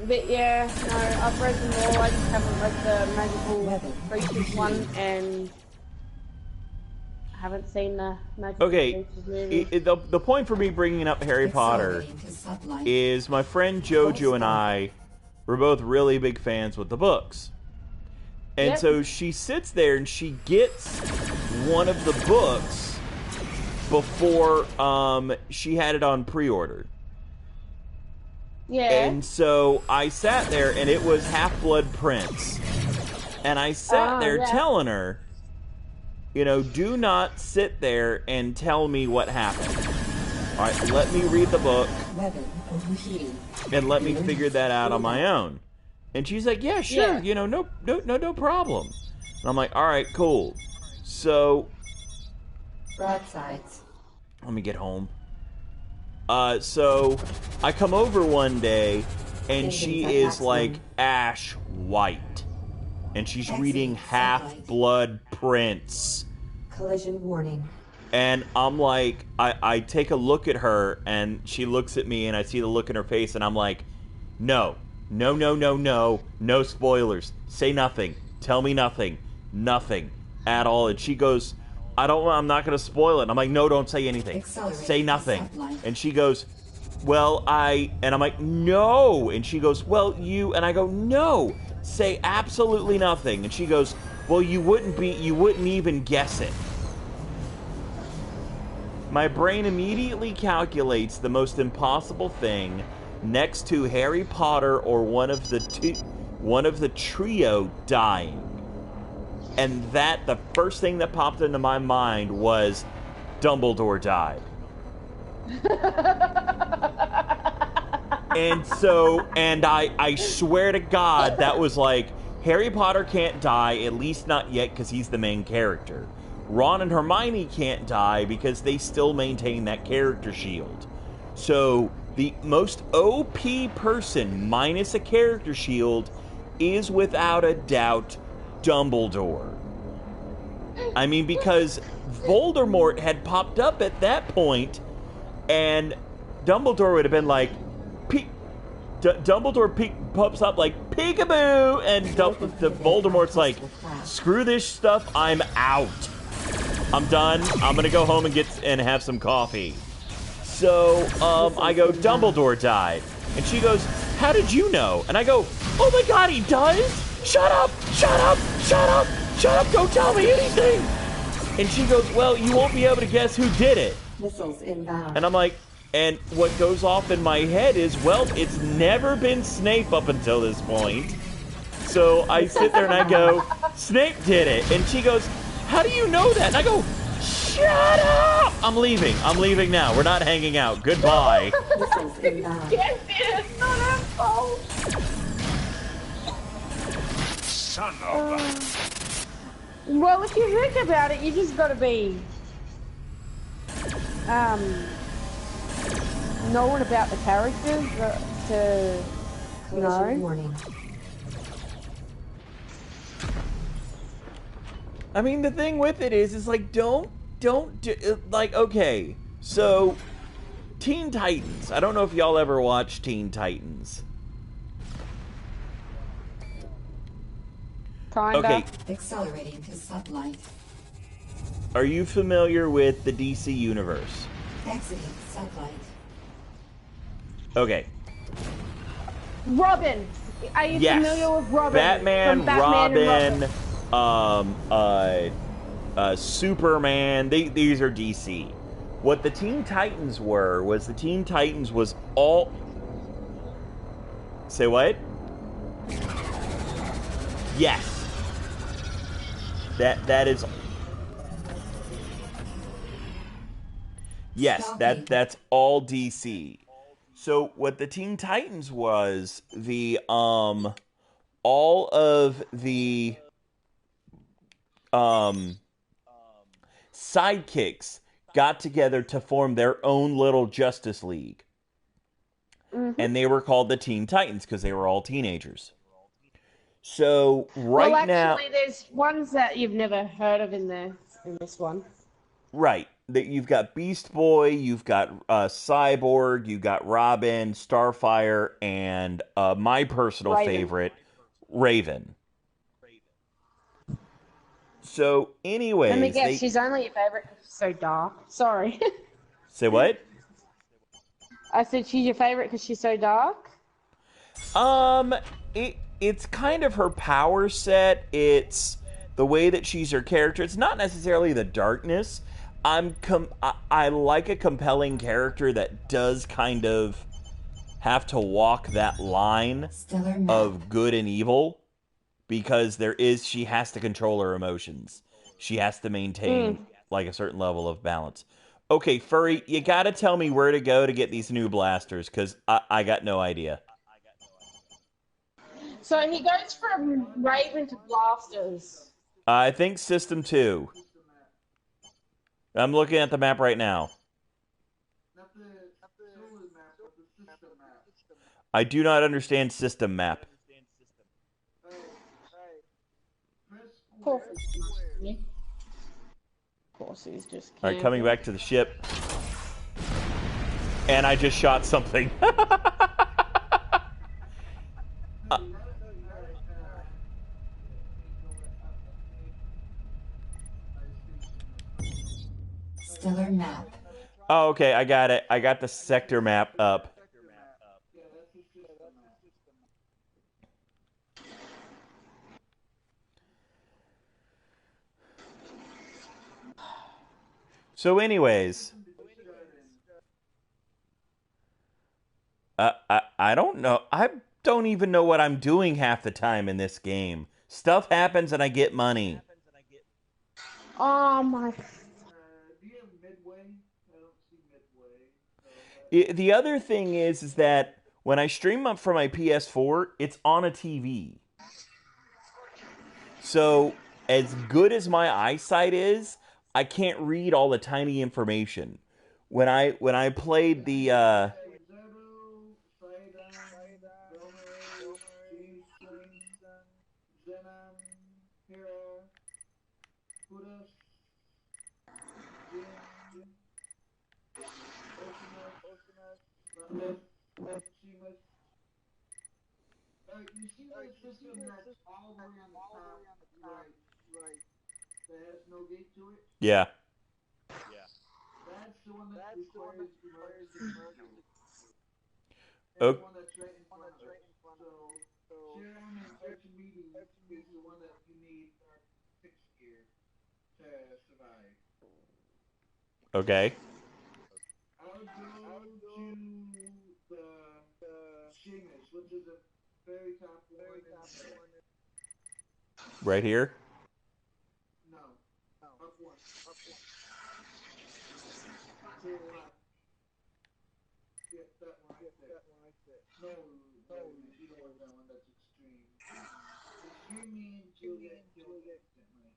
But yeah, no, I've read them all. I just haven't read the magical creatures one, and I haven't seen the magical creatures movie. The point for me bringing up Harry Potter is my friend Jojo and I were both really big fans with the books. And so she sits there and she gets one of the books before she had it on pre-order. Yeah. And so I sat there and it was Half-Blood Prince. And I sat there telling her, you know, do not sit there and tell me what happened. All right, let me read the book and let me figure that out on my own. And she's like, yeah, sure, you know, no problem. And I'm like, all right, cool. So, broadsides. Let me get home. So I come over one day and she is like ash white. And she's reading Half-Blood Prince. Collision warning. And I'm like, I take a look at her and she looks at me and I see the look in her face and I'm like, no spoilers. Say nothing. Tell me nothing. Nothing at all. And she goes, I'm not going to spoil it. And I'm like, no, don't say anything. Say nothing. And she goes, well, and I'm like, no. And she goes, well, and I go, no, say absolutely nothing. And she goes, well, you wouldn't even guess it. My brain immediately calculates the most impossible thing next to Harry Potter or one of the trio dying. And the first thing that popped into my mind was Dumbledore died. and I swear to God, that was like, Harry Potter can't die, at least not yet, because he's the main character. Ron and Hermione can't die because they still maintain that character shield. So the most OP person minus a character shield is without a doubt Dumbledore. I mean, because Voldemort had popped up at that point, and Dumbledore would have been like, Dumbledore pops up like, peekaboo, and Voldemort's like, screw this stuff, I'm out. I'm done. I'm gonna go home and have some coffee. So, I go, Dumbledore died. And she goes, how did you know? And I go, oh my God, he does? Shut up, shut up, shut up, shut up, don't tell me anything. And she goes, well, you won't be able to guess who did it. Missiles inbound. And I'm like, and what goes off in my head is, well, it's never been Snape up until this point. So I sit there and I go, Snape did it. And she goes, how do you know that? And I go, shut up! I'm leaving. I'm leaving now. We're not hanging out. Goodbye. Yes, it's not her fault. Son of a... Well, if you think about it, you just got to be knowing about the characters to know. Warning. I mean, the thing with it is like, don't do, like, okay, so, Teen Titans. I don't know if y'all ever watched Teen Titans. Kinda. Okay. Accelerating to sublight. Are you familiar with the DC Universe? Exiting sublight. Okay. Robin. Are you familiar with Robin? Batman, From Batman Robin, Superman. These are DC. What the Teen Titans was the Teen Titans was all... Say what? Yes. That is... Yes, that's all DC. So what the Teen Titans was, all of the sidekicks got together to form their own little Justice League. Mm-hmm. And they were called the Teen Titans because they were all teenagers. So now... Well, actually, there's ones that you've never heard of in this one. Right. you've got Beast Boy, you've got Cyborg, you've got Robin, Starfire, and my personal favorite, Raven. So, anyways, let me guess. She's only your favorite because she's so dark. Sorry. Say what? I said she's your favorite because she's so dark. It's kind of her power set. It's the way that she's her character. It's not necessarily the darkness. I like a compelling character that does kind of have to walk that line of good and evil, because she has to control her emotions. She has to maintain like a certain level of balance. Okay, Furry, you gotta tell me where to go to get these new blasters, because I got no idea. So he goes from Raven to blasters. I think System 2. I'm looking at the map right now. I do not understand system map. Of course he's just camping. Alright, coming back to the ship. And I just shot something. Stellar map. Oh, okay, I got it. I got the sector map up. So anyways, I don't know. I don't even know what I'm doing half the time in this game. Stuff happens and I get money. Oh my. The other thing is that when I stream up from my PS4, it's on a TV. So as good as my eyesight is, I can't read all the tiny information. When I played the you see the system that's all the way on the top, right, that has no gate to it? Yeah. That's the one that requires emergency. Okay. The one that's right in front of it. So, Sharon and Archimedes is the one that you need 6 gear to survive. Okay. I'll go to the Sheamus, which is a very top one. Right here? No. Up one. To the left. Yeah, that one right there. No, you don't want that one, that's extreme. Extreme means you'll get killed instantly.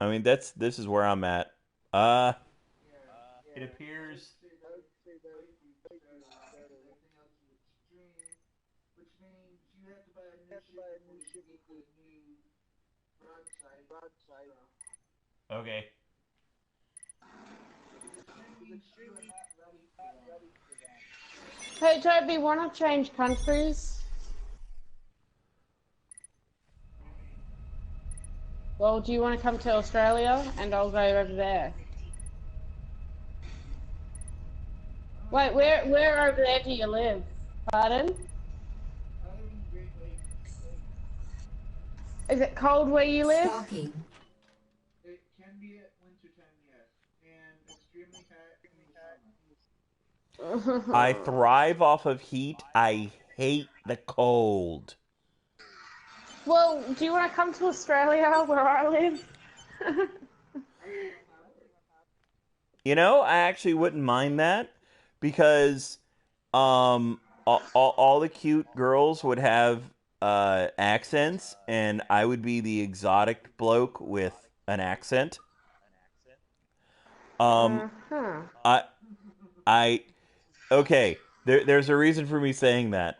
I mean, this is where I'm at. It appears. Which means you have to buy a new ship with a new broadside. Okay. Hey Toby, wanna change countries? Well, do you want to come to Australia and I'll go over there? Wait, where over there do you live? Pardon? Is it cold where you live? Stalking. It can be at wintertime, yes, and extremely hot in the summer. I thrive off of heat. I hate the cold. Well, do you want to come to Australia where I live? You know, I actually wouldn't mind that, because all the cute girls would have accents, and I would be the exotic bloke with an accent. Uh-huh. I okay. There's a reason for me saying that.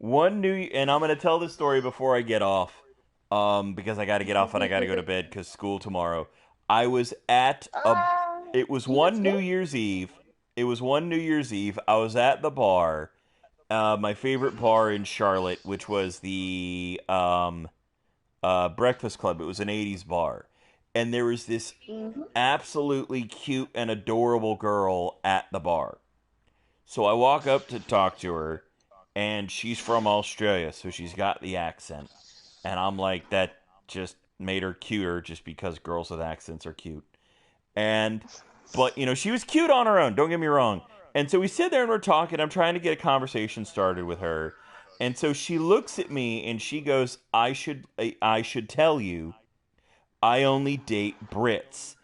And I'm gonna tell this story before I get off, because I got to get off and I got to go to bed because school tomorrow. I was at a. It was Yes, one New Year's Eve. It was one New Year's Eve. I was at the bar, my favorite bar in Charlotte, which was the Breakfast Club. It was an '80s bar, and there was this absolutely cute and adorable girl at the bar. So I walk up to talk to her, and she's from Australia, so she's got the accent. And I'm like, that just made her cuter just because girls with accents are cute. And, but, she was cute on her own, don't get me wrong. And so we sit there and we're talking. I'm trying to get a conversation started with her. And so she looks at me and she goes, I should tell you, I only date Brits.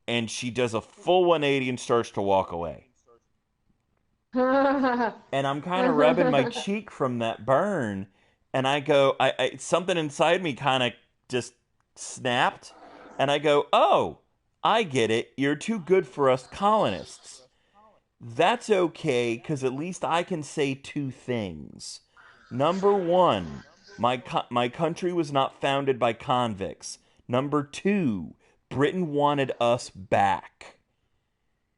And she does a full 180 and starts to walk away. And I'm kind of rubbing my cheek from that burn, and I go, something inside me kind of just snapped, and I go, oh, I get it. You're too good for us colonists. That's okay, because at least I can say two things. Number one, my country was not founded by convicts. Number two, Britain wanted us back.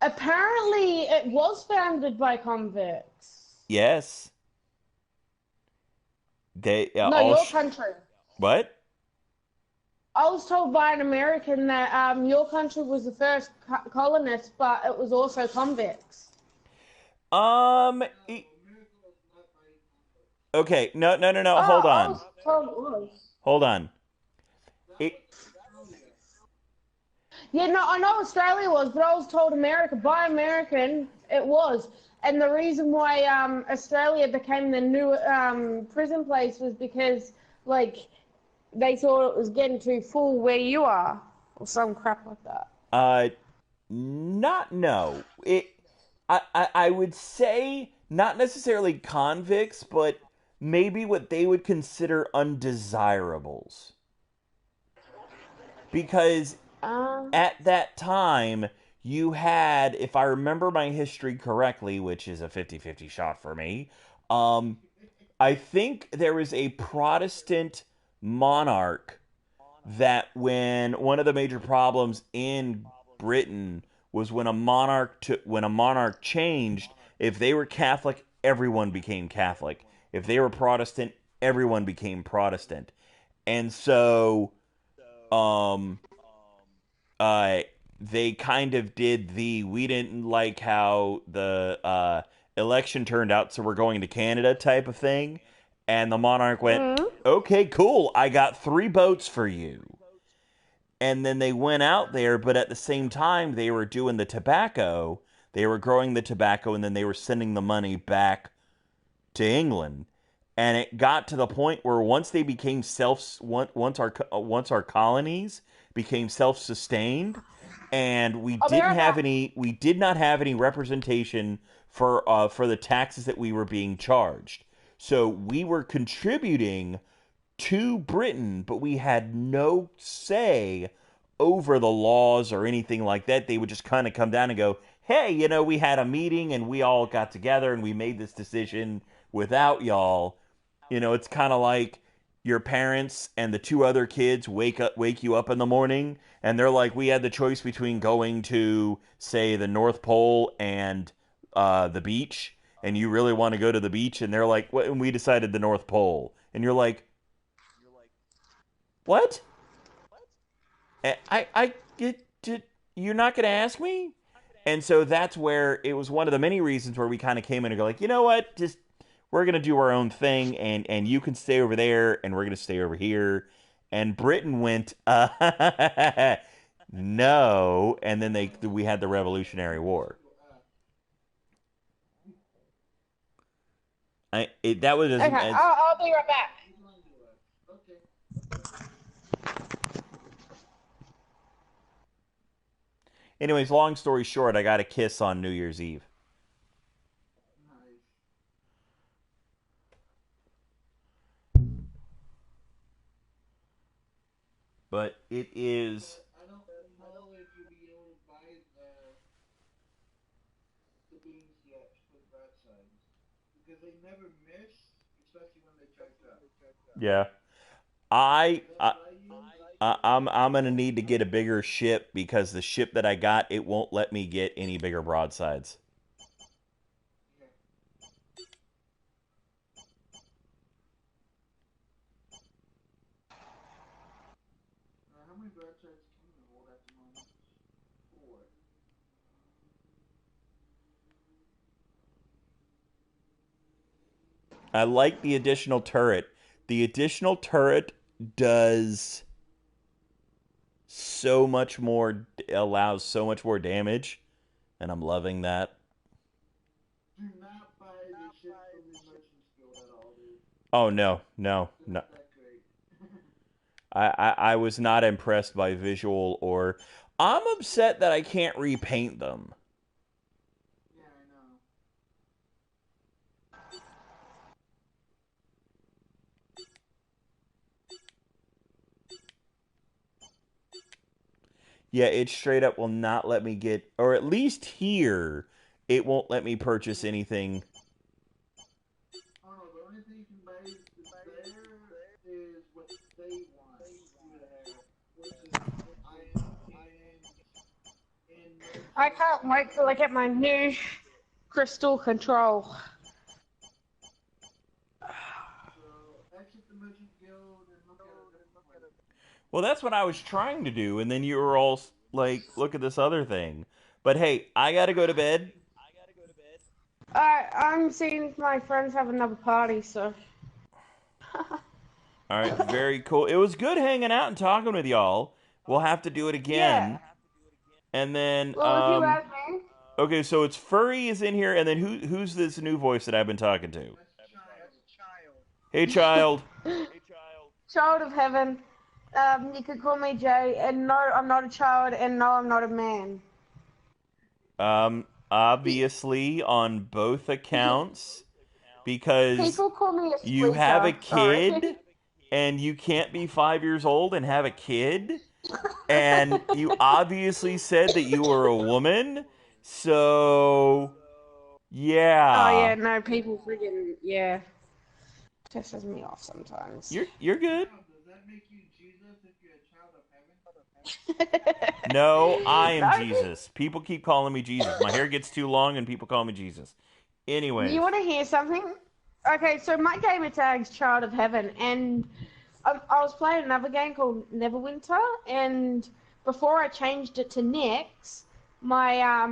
Apparently, it was founded by convicts. Yes. They No, all your country. what? I was told by an American that your country was the first colonist, but it was also convicts. E- okay, no. Oh, Hold I on, was told it was. hold on. It, Yeah, no, I know Australia was, but I was told America by American it was. And the reason why Australia became the new prison place was because, like, they thought it was getting too full where you are, or some crap like that. uh, not no. I would say not necessarily convicts, but maybe what they would consider undesirables, because Um, at that time you had, if I remember my history correctly, which is a 50-50 shot for me, um I think there was a Protestant monarch that, when one of the major problems in Britain was when a monarch changed, if they were Catholic, everyone became Catholic. If they were Protestant, everyone became Protestant. And so um uh they kind of did we didn't like how the election turned out, so we're going to Canada type of thing. And the monarch went, okay, cool, I got 3 boats for you. And then they went out there, but at the same time, they were doing the tobacco. They were growing the tobacco, and then they were sending the money back to England. And it got to the point where once they became once our colonies became self-sustained, and America. we did not have any representation for the taxes that we were being charged. So we were contributing to Britain, but we had no say over the laws or anything like that. They would just kind of come down and go, hey, we had a meeting and we all got together and we made this decision without y'all. It's kind of like your parents and the 2 other kids wake you up in the morning, and they're like, we had the choice between going to, say, the North Pole and the beach, and you really want to go to the beach, and they're like, and we decided the North Pole. And you're like, what? You're not going to ask me? And so that's where it was one of the many reasons where we kind of came in and go like, you know what? Just, we're going to do our own thing, and you can stay over there and we're going to stay over here. And Britain went, no. And then we had the Revolutionary War. That was Okay, I'll be right back. Anyways, long story short, I got a kiss on New Year's Eve. But it is. I don't know if you'll be able to buy the because they never miss, especially when they charge up. Yeah. I, That's I what I use. I'm gonna need to get a bigger ship because the ship that I got, it won't let me get any bigger broadsides. Yeah. How many broadsides can you hold at the moment? 4. I like the additional turret. The additional turret does so much more, allows so much more damage, and I'm loving that. Do not buy the ship from the Merchant's Guild at all, dude. Oh no, no, They're no. not that great. I was not impressed by visual or. I'm upset that I can't repaint them. Yeah, I know. Yeah, it straight up will not let me get, or at least here, it won't let me purchase anything. Oh no, the only thing you can buy there is what they want you to have, which is iron and I merchant. can't wait till I get my new crystal control. So exit the Merchant Guild and look at a different place. Well, that's what I was trying to do, and then you were all like, look at this other thing. But hey, I gotta go to bed. I'm seeing my friends have another party, so. All right, very cool. It was good hanging out and talking with y'all. We'll have to do it Yeah. again. And then, Well, if you ask me. okay, so it's Furry is in here, and then who's this new voice that I've been talking to? That's child. Hey, child. Child of heaven. You could call me Jay, and no, I'm not a child, and no, I'm not a man. Obviously on both accounts because People call me a you have a squeaker. Sorry. kid and you can't be 5 years old and have a kid, and you obviously said that you were a woman, so Oh yeah, yeah, no, people freaking yeah, pisses me off sometimes. you're good. Child, does that make you Jesus if you're a child of heaven? No, I am No, Jesus. People keep calling me Jesus. My hair gets too long and people call me Jesus. you Anyways, want to hear something? Okay, so my gamer tag's Child of Heaven, and I was playing another game called Neverwinter, and before I changed it to Nyx, my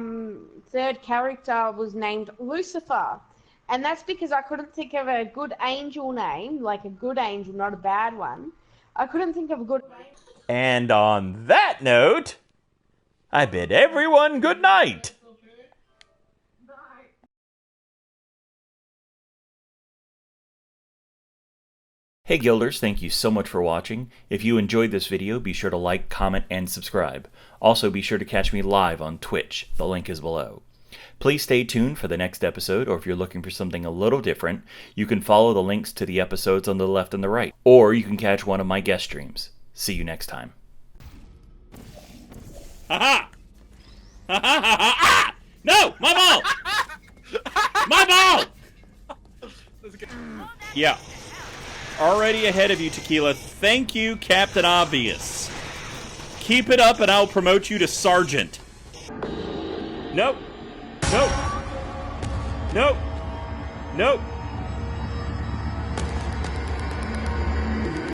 third character was named Lucifer, and that's because I couldn't think of a good angel name, like a good angel, not a bad one. I couldn't think of a good name. and on that note, I bid everyone good night. So Ferret? Bye. Hey Guilders, thank you so much for watching. If you enjoyed this video, be sure to like, comment, and subscribe. Also, be sure to catch me live on Twitch. The link is below. Please stay tuned for the next episode, or if you're looking for something a little different, you can follow the links to the episodes on the left and the right. Or you can catch one of my guest streams. See you next time. Ha ha! Ha ha ha ha! Ah! No! My ball! My ball! Yeah. Already ahead of you, Tequila. Thank you, Captain Obvious. Keep it up and I'll promote you to Sergeant. Nope. Nope. Nope. Nope.